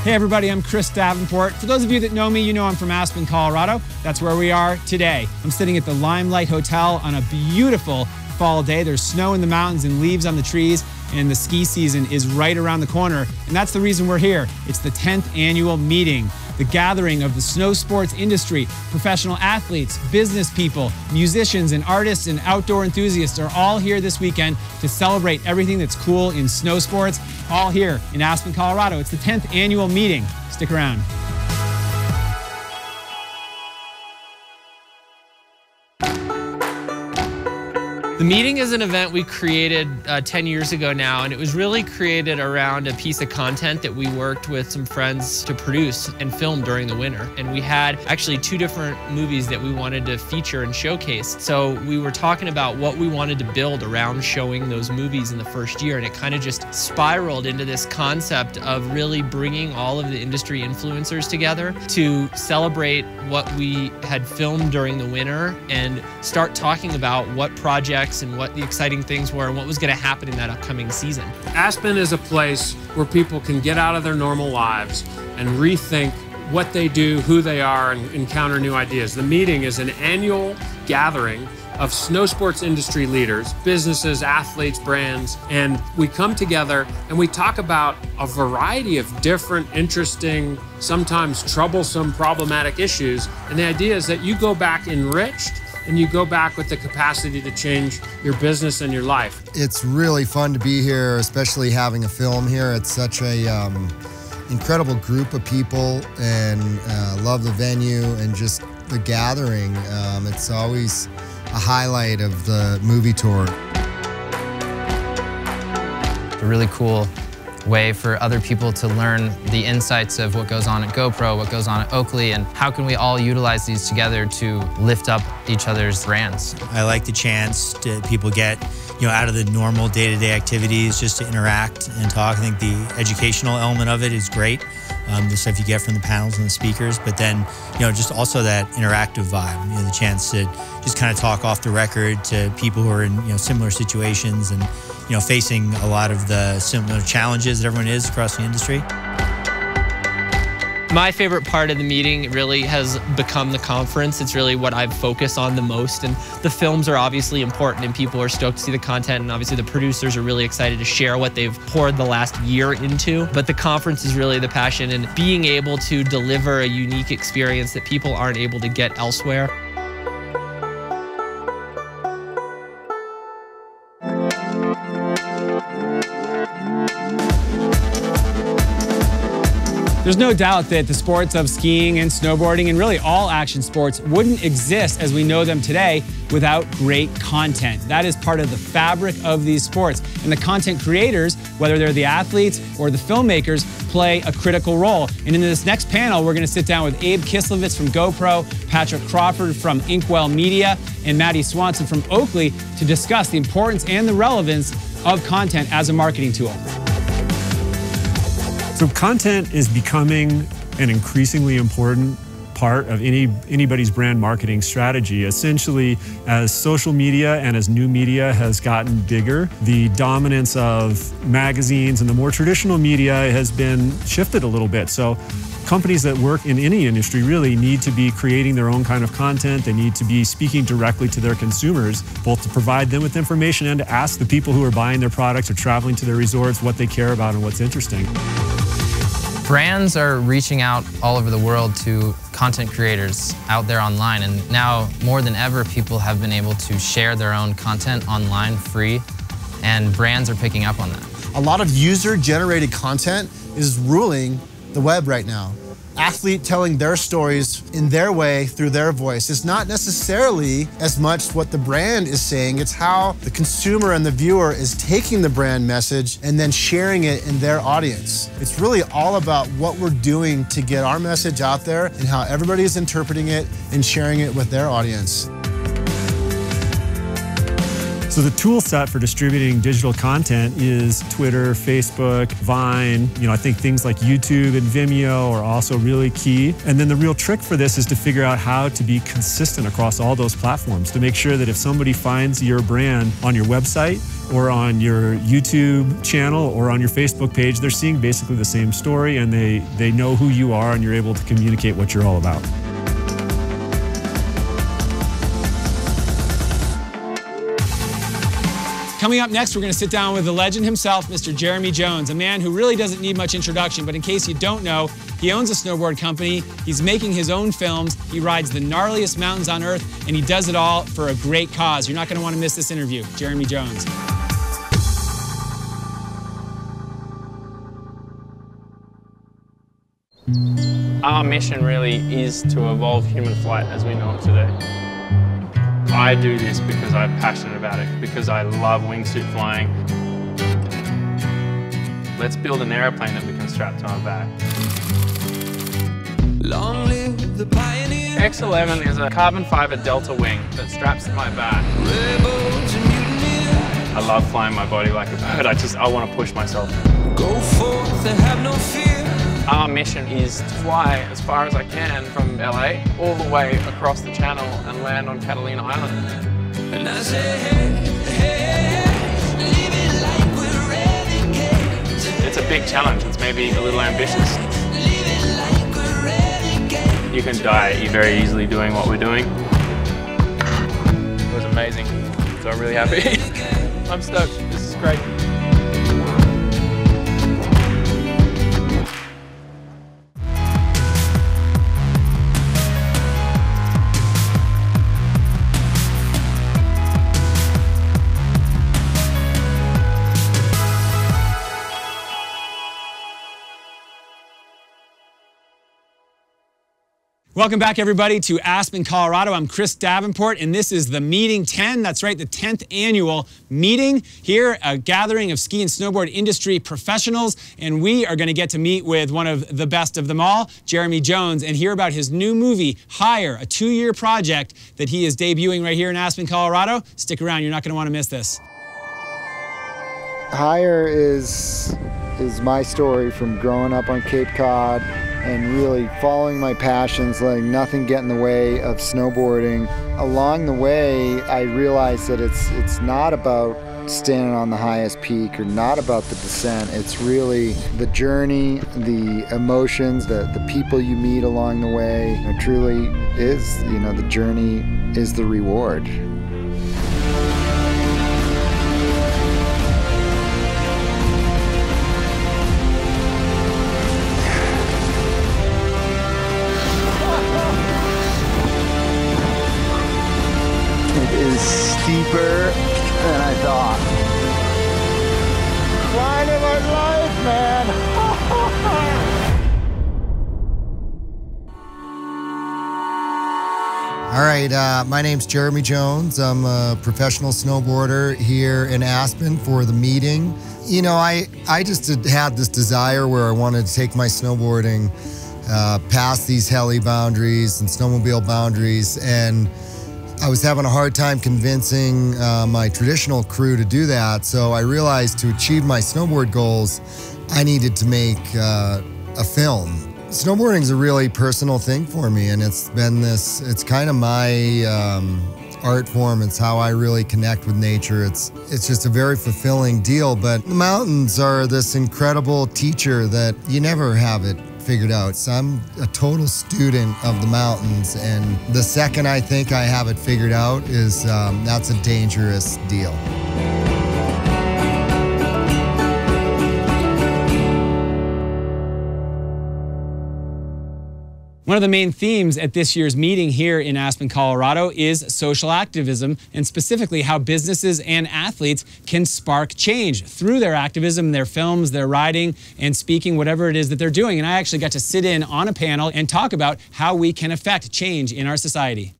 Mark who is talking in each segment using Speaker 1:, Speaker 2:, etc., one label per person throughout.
Speaker 1: Hey everybody, I'm Chris Davenport. For those of you that know me, you know I'm from Aspen, Colorado. That's where we are today. I'm sitting at the Limelight Hotel on a beautiful fall day. There's snow in the mountains and leaves on the trees, and the ski season is right around the corner. And that's the reason we're here. It's the 10th annual meeting, the gathering of the snow sports industry. Professional athletes, business people, musicians and artists and outdoor enthusiasts are all here this weekend to celebrate everything that's cool in snow sports, all here in Aspen, Colorado. It's the 10th annual meeting. Stick around.
Speaker 2: The meeting is an event we created 10 years ago now, and it was really created around a piece of content that we worked with some friends to produce and film during the winter. And we had actually 2 different movies that we wanted to feature and showcase. So we were talking about what we wanted to build around showing those movies in the first year, and it kind of just spiraled into this concept of really bringing all of the industry influencers together to celebrate what we had filmed during the winter and start talking about what projects and what the exciting things were and what was going to happen in that upcoming season.
Speaker 3: Aspen is a place where people can get out of their normal lives and rethink what they do, who they are, and encounter new ideas. The meeting is an annual gathering of snow sports industry leaders, businesses, athletes, brands, and we come together and we talk about a variety of different, interesting, sometimes troublesome, problematic issues. And the idea is that you go back enriched and you go back with the capacity to change your business and your life.
Speaker 4: It's really fun to be here, especially having a film here. It's such a incredible group of people, and love the venue and just the gathering. It's always a highlight of the movie tour.
Speaker 5: A really cool way for other people to learn the insights of what goes on at GoPro, what goes on at Oakley, and how can we all utilize these together to lift up each other's brands.
Speaker 6: I like the chance to people get out of the normal day-to-day activities just to interact and talk. I think the educational element of it is great, the stuff you get from the panels and the speakers, but then just also that interactive vibe, the chance to just kind of talk off the record to people who are in similar situations and facing a lot of the similar challenges that everyone is across the industry.
Speaker 2: My favorite part of the meeting really has become the conference. It's really what I've focused on the most, and the films are obviously important and people are stoked to see the content, and obviously the producers are really excited to share what they've poured the last year into. But the conference is really the passion, and being able to deliver a unique experience that people aren't able to get elsewhere.
Speaker 1: There's no doubt that the sports of skiing and snowboarding and really all action sports wouldn't exist as we know them today without great content. That is part of the fabric of these sports. And the content creators, whether they're the athletes or the filmmakers, play a critical role. And in this next panel, we're gonna sit down with Abe Kislevitz from GoPro, Patrick Crawford from Inkwell Media, and Maddie Swanson from Oakley to discuss the importance and the relevance of content as a marketing tool.
Speaker 7: So content is becoming an increasingly important part of anybody's brand marketing strategy. Essentially, as social media and as new media has gotten bigger, the dominance of magazines and the more traditional media has been shifted a little bit. So companies that work in any industry really need to be creating their own kind of content. They need to be speaking directly to their consumers, both to provide them with information and to ask the people who are buying their products or traveling to their resorts what they care about and what's interesting.
Speaker 5: Brands are reaching out all over the world to content creators out there online, and now more than ever people have been able to share their own content online free, and brands are picking up on that.
Speaker 8: A lot of user-generated content is ruling the web right now. Athlete telling their stories in their way through their voice. It's not necessarily as much what the brand is saying, it's how the consumer and the viewer is taking the brand message and then sharing it in their audience. It's really all about what we're doing to get our message out there and how everybody is interpreting it and sharing it with their audience.
Speaker 7: So the tool set for distributing digital content is Twitter, Facebook, Vine. I think things like YouTube and Vimeo are also really key. And then the real trick for this is to figure out how to be consistent across all those platforms to make sure that if somebody finds your brand on your website, or on your YouTube channel or on your Facebook page, they're seeing basically the same story, and they know who you are, and you're able to communicate what you're all about.
Speaker 1: Coming up next, we're going to sit down with the legend himself, Mr. Jeremy Jones, a man who really doesn't need much introduction, but in case you don't know, he owns a snowboard company, he's making his own films, he rides the gnarliest mountains on earth, and he does it all for a great cause. You're not going to want to miss this interview. Jeremy Jones.
Speaker 2: Our mission really is to evolve human flight as we know it today. I do this because I'm passionate about it, because I love wingsuit flying. Let's build an airplane that we can strap to our back. Long live the pioneer. X11 is a carbon fiber delta wing that straps to my back. I love flying my body like a bird. I want to push myself. Go forth and have no fear. Our mission is to fly as far as I can from LA all the way across the channel and land on Catalina Island. And I say, hey, hey, hey, live it like we're renegades. It's a big challenge. It's maybe a little ambitious. Live it like we're renegades. You can die very easily doing what we're doing. It was amazing. So I'm really happy. I'm stoked. This is great.
Speaker 1: Welcome back, everybody, to Aspen, Colorado. I'm Chris Davenport, and this is the Meeting 10. That's right, the 10th annual meeting here, a gathering of ski and snowboard industry professionals, and we are going to get to meet with one of the best of them all, Jeremy Jones, and hear about his new movie, Higher, a 2-year project that he is debuting right here in Aspen, Colorado. Stick around, you're not going to want to miss this.
Speaker 9: Higher is my story from growing up on Cape Cod and really following my passions, letting nothing get in the way of snowboarding. Along the way, I realized that it's not about standing on the highest peak or not about the descent. It's really the journey, the emotions, the people you meet along the way. It truly is, the journey is the reward. Steeper than I thought. Climb of my life, man!
Speaker 4: All right, my name's Jeremy Jones. I'm a professional snowboarder here in Aspen for the meeting. I just had this desire where I wanted to take my snowboarding past these heli boundaries and snowmobile boundaries, and I was having a hard time convincing my traditional crew to do that, so I realized to achieve my snowboard goals, I needed to make a film. Snowboarding is a really personal thing for me, and it's kind of my art form. It's how I really connect with nature. It's just a very fulfilling deal, but the mountains are this incredible teacher that you never have it figured out. So I'm a total student of the mountains, and the second I think I have it figured out is that's a dangerous deal.
Speaker 1: One of the main themes at this year's meeting here in Aspen, Colorado is social activism, and specifically how businesses and athletes can spark change through their activism, their films, their riding, and speaking, whatever it is that they're doing. And I actually got to sit in on a panel and talk about how we can affect change in our society.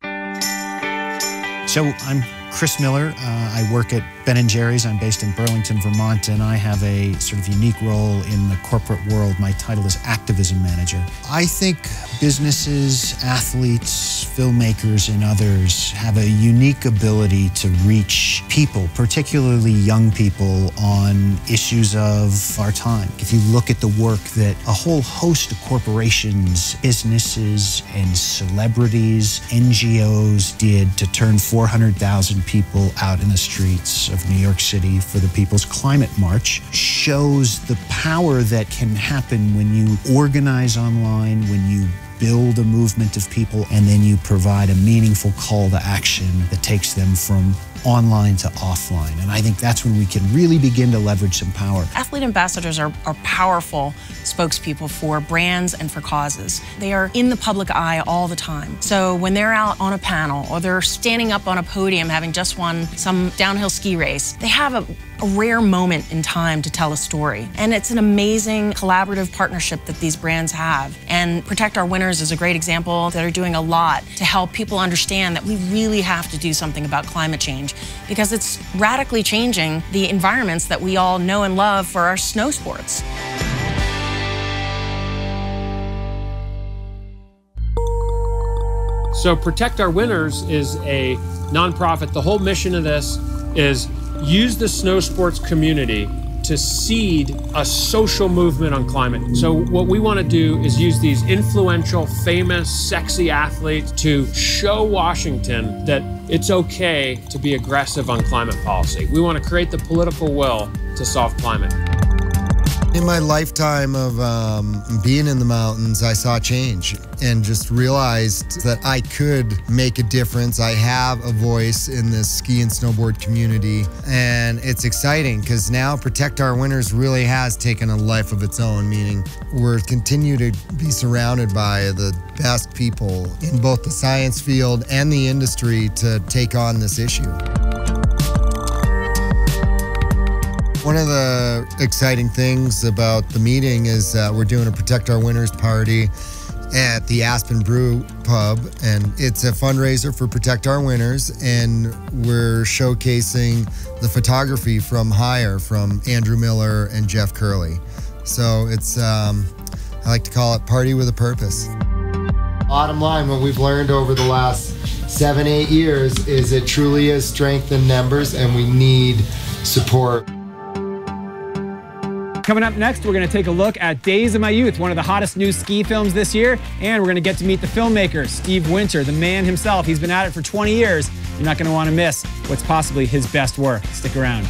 Speaker 10: So I'm Chris Miller. I work at Ben & Jerry's. I'm based in Burlington, Vermont, and I have a sort of unique role in the corporate world. My title is Activism Manager. I think businesses, athletes, filmmakers, and others have a unique ability to reach people, particularly young people, on issues of our time. If you look at the work that a whole host of corporations, businesses, and celebrities, NGOs did to turn 400,000 50,000 people out in the streets of New York City for the People's Climate March shows the power that can happen when you organize online, when you build a movement of people, and then you provide a meaningful call to action that takes them from online to offline. And I think that's when we can really begin to leverage some power.
Speaker 11: Athlete ambassadors are powerful spokespeople for brands and for causes. They are in the public eye all the time. So when they're out on a panel or they're standing up on a podium having just won some downhill ski race, they have a rare moment in time to tell a story. And it's an amazing collaborative partnership that these brands have. And Protect Our Winners is a great example that are doing a lot to help people understand that we really have to do something about climate change because it's radically changing the environments that we all know and love for our snow sports.
Speaker 3: So Protect Our Winners is a nonprofit. The whole mission of this is use the snow sports community to seed a social movement on climate. So what we want to do is use these influential, famous, sexy athletes to show Washington that it's okay to be aggressive on climate policy. We want to create the political will to solve climate.
Speaker 4: In my lifetime of being in the mountains, I saw change and just realized that I could make a difference. I have a voice in this ski and snowboard community, and it's exciting because now Protect Our Winners really has taken a life of its own, meaning we're continue to be surrounded by the best people in both the science field and the industry to take on this issue. One of the exciting things about the meeting is that we're doing a Protect Our Winners party at the Aspen Brew Pub, and it's a fundraiser for Protect Our Winners, and we're showcasing the photography from Hire from Andrew Miller and Jeff Curley. So it's, I like to call it Party with a Purpose. Bottom line, what we've learned over the last 7-8 years is it truly is strength in numbers, and we need support.
Speaker 1: Coming up next, we're going to take a look at Days of My Youth, one of the hottest new ski films this year, and we're going to get to meet the filmmaker, Steve Winter, the man himself. He's been at it for 20 years. You're not going to want to miss what's possibly his best work. Stick around.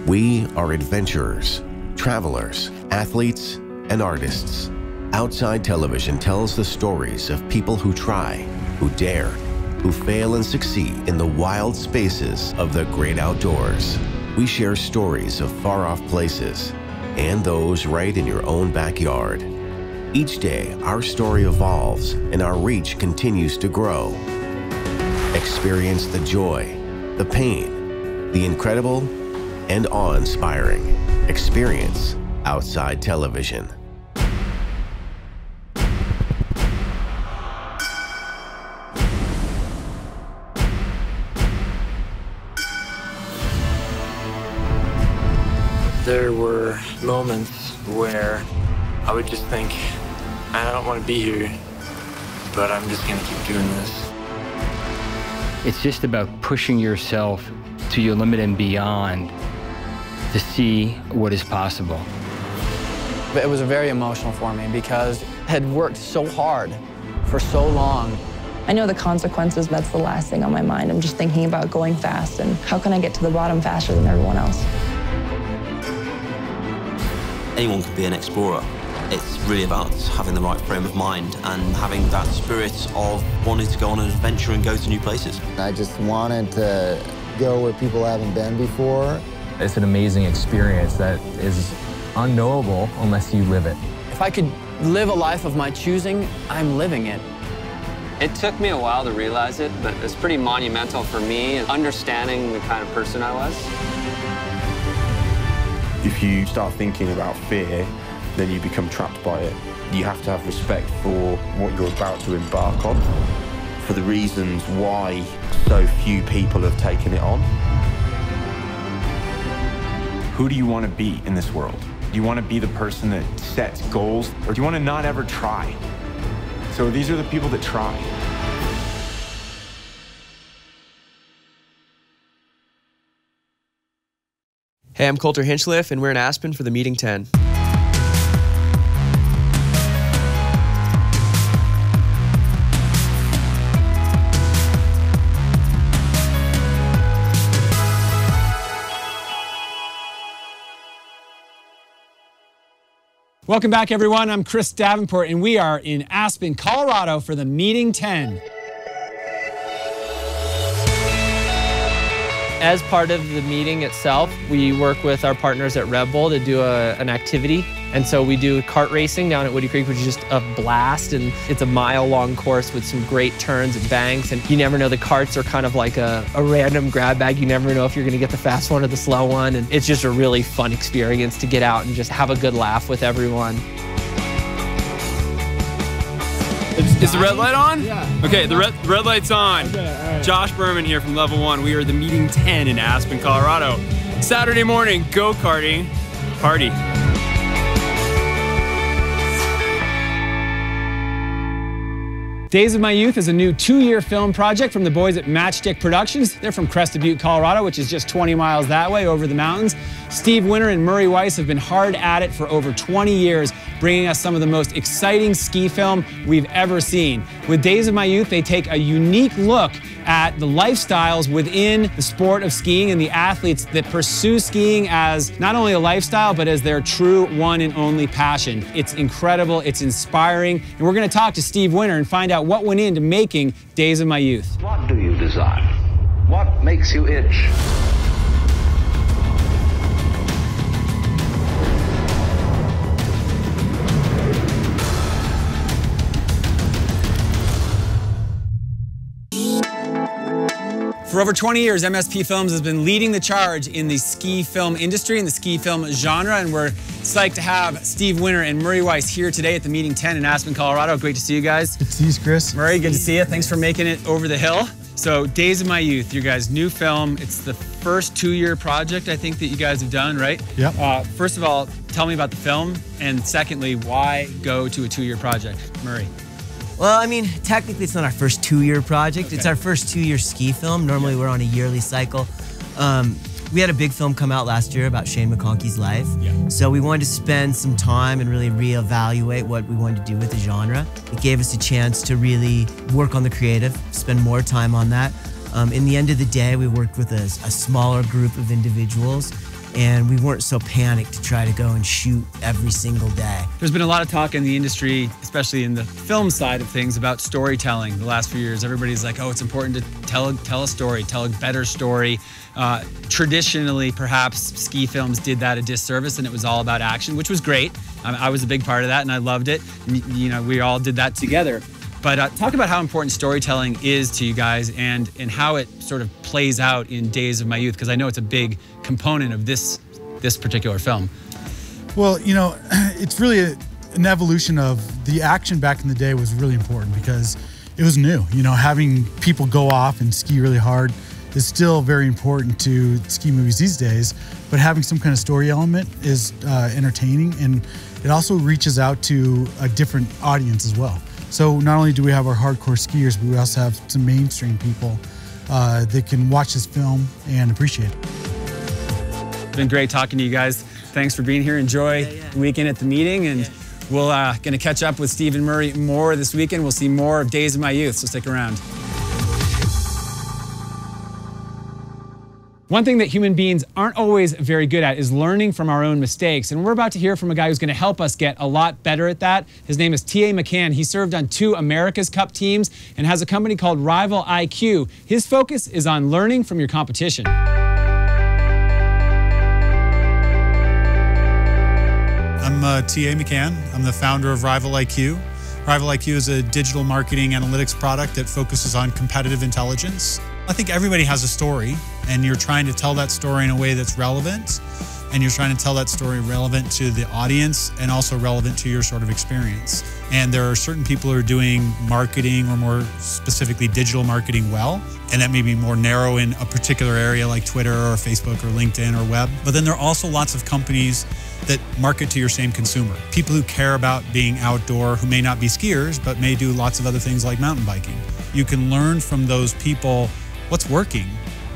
Speaker 12: We are adventurers, travelers, athletes, and artists. Outside Television tells the stories of people who try, who dare, who fail and succeed in the wild spaces of the great outdoors. We share stories of far-off places and those right in your own backyard. Each day, our story evolves and our reach continues to grow. Experience the joy, the pain, the incredible, and awe-inspiring. Experience Outside Television.
Speaker 13: There were moments where I would just think, I don't want to be here, but I'm just going to keep doing this.
Speaker 14: It's just about pushing yourself to your limit and beyond to see what is possible.
Speaker 15: It was very emotional for me because I had worked so hard for so long.
Speaker 16: I know the consequences, that's the last thing on my mind. I'm just thinking about going fast and how can I get to the bottom faster than everyone else.
Speaker 17: Anyone can be an explorer. It's really about having the right frame of mind and having that spirit of wanting to go on an adventure and go to new places.
Speaker 9: I just wanted to go where people haven't been before.
Speaker 18: It's an amazing experience that is unknowable unless you live it.
Speaker 15: If I could live a life of my choosing, I'm living it.
Speaker 19: It took me a while to realize it, but it's pretty monumental for me, understanding the kind of person I was.
Speaker 20: If you start thinking about fear, then you become trapped by it. You have to have respect for what you're about to embark on, for the reasons why so few people have taken it on.
Speaker 21: Who do you want to be in this world? Do you want to be the person that sets goals, or do you want to not ever try? So these are the people that try.
Speaker 6: Hey, I'm Coulter Hinchliff, and we're in Aspen for the Meeting 10.
Speaker 1: Welcome back, everyone. I'm Chris Davenport, and we are in Aspen, Colorado for the Meeting 10.
Speaker 2: As part of the meeting itself, we work with our partners at Red Bull to do an activity. And so we do kart racing down at Woody Creek, which is just a blast. And it's a mile-long course with some great turns and banks. And you never know, the karts are kind of like a random grab bag. You never know if you're going to get the fast one or the slow one. And it's just a really fun experience to get out and just have a good laugh with everyone.
Speaker 22: Is the red light on?
Speaker 1: Yeah.
Speaker 22: Okay, the red light's on.
Speaker 1: Okay, all right.
Speaker 22: Josh Berman here from Level 1. We are the Meeting 10 in Aspen, Colorado. Saturday morning, go-karting, party.
Speaker 1: Days of My Youth is a new 2-year film project from the boys at Matchstick Productions. They're from Crested Butte, Colorado, which is just 20 miles that way over the mountains. Steve Winter and Murray Weiss have been hard at it for over 20 years, bringing us some of the most exciting ski film we've ever seen. With Days of My Youth, they take a unique look at the lifestyles within the sport of skiing and the athletes that pursue skiing as not only a lifestyle, but as their true one and only passion. It's incredible, it's inspiring, and we're gonna talk to Steve Winter and find out what went into making Days of My Youth.
Speaker 23: What do you desire? What makes you itch?
Speaker 1: For over 20 years, MSP Films has been leading the charge in the ski film industry and the ski film genre, and we're psyched to have Steve Winter and Murray Weiss here today at the Meeting 10 in Aspen, Colorado. Great to see you guys.
Speaker 24: Good to see you, Chris.
Speaker 1: Murray, good to see you. Thanks for making it over the hill. So, Days of My Youth, your guys' new film. It's the first 2-year project, I think, that you guys have done, right?
Speaker 24: Yep.
Speaker 1: First of all, tell me about the film, and secondly, why go to a 2-year project? Murray.
Speaker 25: Well, I mean, technically it's not our first 2-year project. Okay. It's our first 2-year ski film. Normally we're on a yearly cycle. We had a big film come out last year about Shane McConkey's life. Yeah. So we wanted to spend some time and really reevaluate what we wanted to do with the genre. It gave us a chance to really work on the creative, spend more time on that. In the end of the day, we worked with a smaller group of individuals, and we weren't so panicked to try to go and shoot every single day.
Speaker 1: There's been a lot of talk in the industry, especially in the film side of things, about storytelling the last few years. Everybody's like, oh, it's important to tell a story, tell a better story. Traditionally, perhaps ski films did that a disservice, and it was all about action, which was great. I was a big part of that, and I loved it. You know, we all did that together. But talk about how important storytelling is to you guys and how it sort of plays out in Days of My Youth, because I know it's a big component of this particular film.
Speaker 24: Well, you know, it's really an evolution of the action back in the day was really important because it was new. You know, having people go off and ski really hard is still very important to ski movies these days, but having some kind of story element is entertaining, and it also reaches out to a different audience as well. So not only do we have our hardcore skiers, but we also have some mainstream people that can watch this film and appreciate it.
Speaker 1: It's been great talking to you guys. Thanks for being here. Enjoy the weekend at the meeting, and we'll gonna catch up with Steve and Murray more this weekend. We'll see more of Days of My Youth, so stick around. One thing that human beings aren't always very good at is learning from our own mistakes. And we're about to hear from a guy who's going to help us get a lot better at that. His name is T.A. McCann. He served on 2 America's Cup teams and has a company called Rival IQ. His focus is on learning from your competition.
Speaker 26: I'm T.A. McCann. I'm the founder of Rival IQ. Rival IQ is a digital marketing analytics product that focuses on competitive intelligence. I think everybody has a story, and you're trying to tell that story in a way that's relevant, and you're trying to tell that story relevant to the audience and also relevant to your sort of experience. And there are certain people who are doing marketing, or more specifically digital marketing, well, and that may be more narrow in a particular area like Twitter or Facebook or LinkedIn or web. But then there are also lots of companies that market to your same consumer. People who care about being outdoor, who may not be skiers, but may do lots of other things like mountain biking. You can learn from those people what's working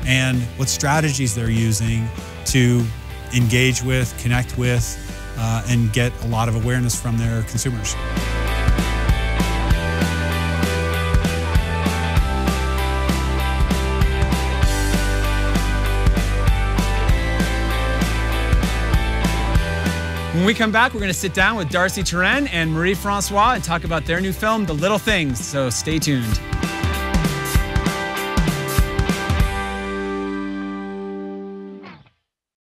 Speaker 26: and what strategies they're using to engage with, connect with, and get a lot of awareness from their consumers.
Speaker 1: When we come back, we're going to sit down with Darcy Turenne and Marie-Francois and talk about their new film, The Little Things. So stay tuned.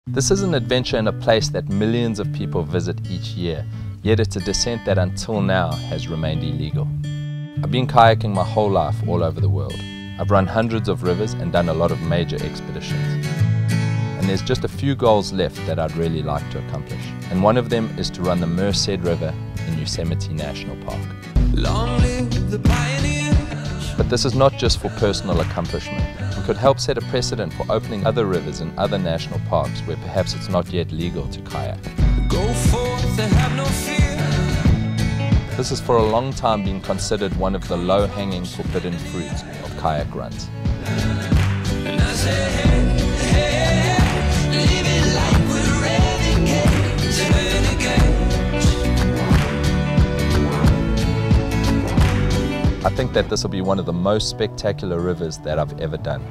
Speaker 3: This is an adventure in a place that millions of people visit each year, yet it's a descent that until now has remained illegal. I've been kayaking my whole life all over the world. I've run hundreds of rivers and done a lot of major expeditions. And there's just a few goals left that I'd really like to accomplish. And one of them is to run the Merced River in Yosemite National Park. Long live the pioneer. But this is not just for personal accomplishment. We could help set a precedent for opening other rivers in other national parks where perhaps it's not yet legal to kayak. Go forth and have no fear. This has for a long time been considered one of the low-hanging forbidden fruits of kayak runs. And I say, hey, hey, hey, live it like we're renegades, renegades. I think that this will be one of the most spectacular rivers that I've ever done.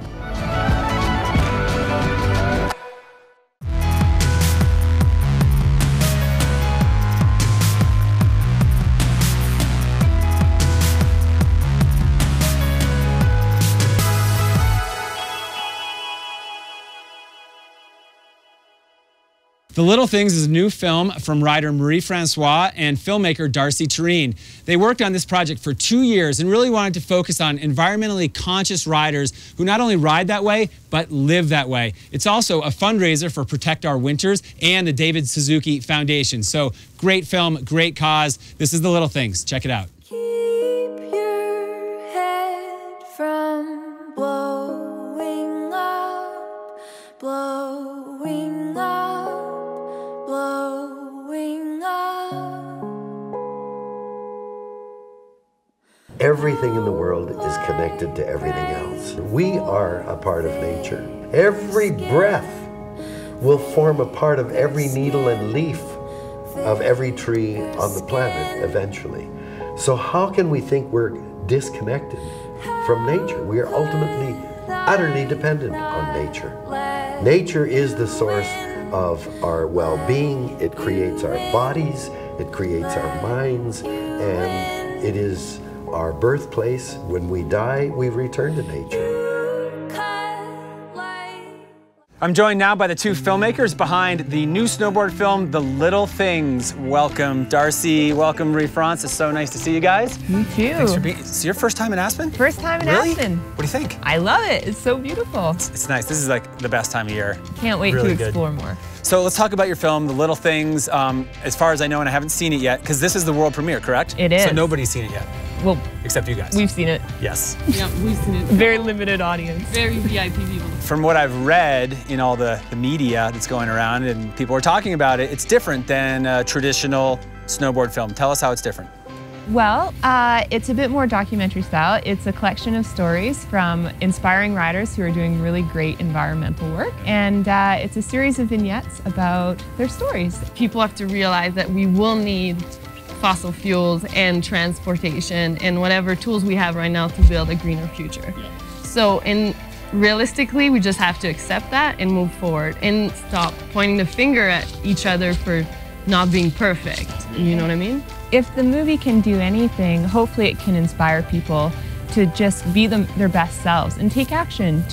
Speaker 1: The Little Things is a new film from writer Marie-Francois and filmmaker Darcy Turenne. They worked on this project for 2 years and really wanted to focus on environmentally conscious riders who not only ride that way, but live that way. It's also a fundraiser for Protect Our Winters and the David Suzuki Foundation. So great film, great cause. This is The Little Things. Check it out.
Speaker 5: Keep your head from blowing up, blowing up. Blowing up.
Speaker 7: Everything in the world is connected to everything else. We are a part of nature. Every breath will form a part of every needle and leaf of every tree on the planet eventually. So how can we think we're disconnected from nature? We are ultimately utterly dependent on nature. Nature is the source of our well-being. It creates our bodies, it creates our minds, and it is our birthplace. When we die, we return to nature.
Speaker 1: I'm joined now by the two filmmakers behind the new snowboard film, The Little Things. Welcome, Darcy. Welcome, Marie-France. It's so nice to see you guys.
Speaker 8: You too.
Speaker 1: Thanks for being. It's your first time in Aspen?
Speaker 8: First time in
Speaker 1: Really?
Speaker 8: Aspen.
Speaker 1: What do you think?
Speaker 8: I love it. It's so beautiful.
Speaker 1: It's nice. This is like the best time of year.
Speaker 8: Can't wait
Speaker 1: Really
Speaker 8: to explore more.
Speaker 1: So let's talk about your film, The Little Things. As far as I know, and I haven't seen it yet, because this is the world premiere, correct?
Speaker 8: It is.
Speaker 1: So nobody's seen it yet.
Speaker 8: Well,
Speaker 1: except you guys.
Speaker 8: We've seen it.
Speaker 1: Yes.
Speaker 8: Yeah, we've seen it. Very limited audience. Very VIP people.
Speaker 1: From what I've read in all the media that's going around and people are talking about it, it's different than a traditional snowboard film. Tell us how it's different.
Speaker 8: Well, it's a bit more documentary style. It's a collection of stories from inspiring riders who are doing really great environmental work. And it's a series of vignettes about their stories. People have to realize that we will need fossil fuels and transportation and whatever tools we have right now to build a greener future. So realistically, we just have to accept that and move forward and stop pointing the finger at each other for not being perfect. You know what I mean? If the movie can do anything, hopefully it can inspire people to just be their best selves and take action.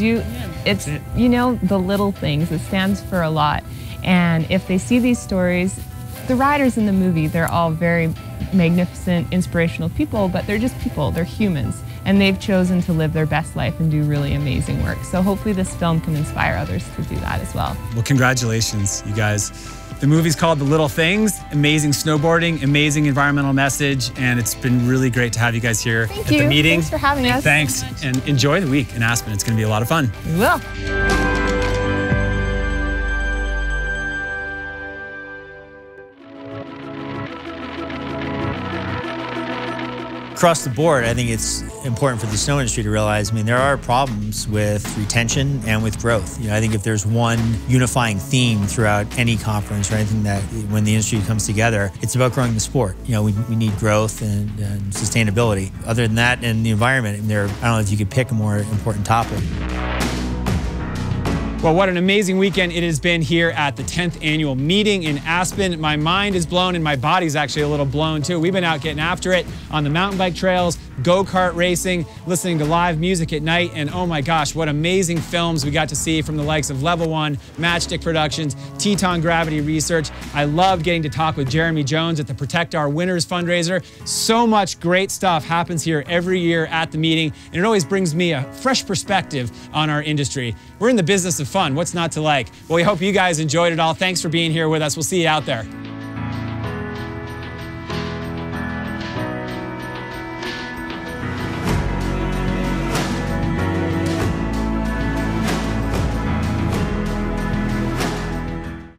Speaker 8: It's, you know, the little things. It stands for a lot. And if they see these stories, the riders in the movie, they're all very magnificent, inspirational people, but they're just people, they're humans. And they've chosen to live their best life and do really amazing work. So hopefully this film can inspire others to do that as well.
Speaker 1: Well, congratulations, you guys. The movie's called The Little Things. Amazing snowboarding, amazing environmental message, and it's been really great to have you guys here at the meeting.
Speaker 8: Thanks for having us.
Speaker 1: Thanks, and enjoy the week in Aspen. It's going to be a lot of fun.
Speaker 8: We will.
Speaker 4: Across the board, I think it's important for the snow industry to realize, I mean, there are problems with retention and with growth. You know, I think if there's one unifying theme throughout any conference or anything that when the industry comes together, it's about growing the sport. You know, we need growth and sustainability. Other than that, and the environment, I don't know if you could pick a more important topic.
Speaker 1: Well, what an amazing weekend it has been here at the 10th annual meeting in Aspen. My mind is blown and my body's actually a little blown too. We've been out getting after it on the mountain bike trails, go-kart racing, listening to live music at night, and oh my gosh, what amazing films we got to see from the likes of Level 1, Matchstick Productions, Teton Gravity Research. I loved getting to talk with Jeremy Jones at the Protect Our Winners fundraiser. So much great stuff happens here every year at the meeting, and it always brings me a fresh perspective on our industry. We're in the business of fun. What's not to like? Well, we hope you guys enjoyed it all. Thanks for being here with us. We'll see you out there.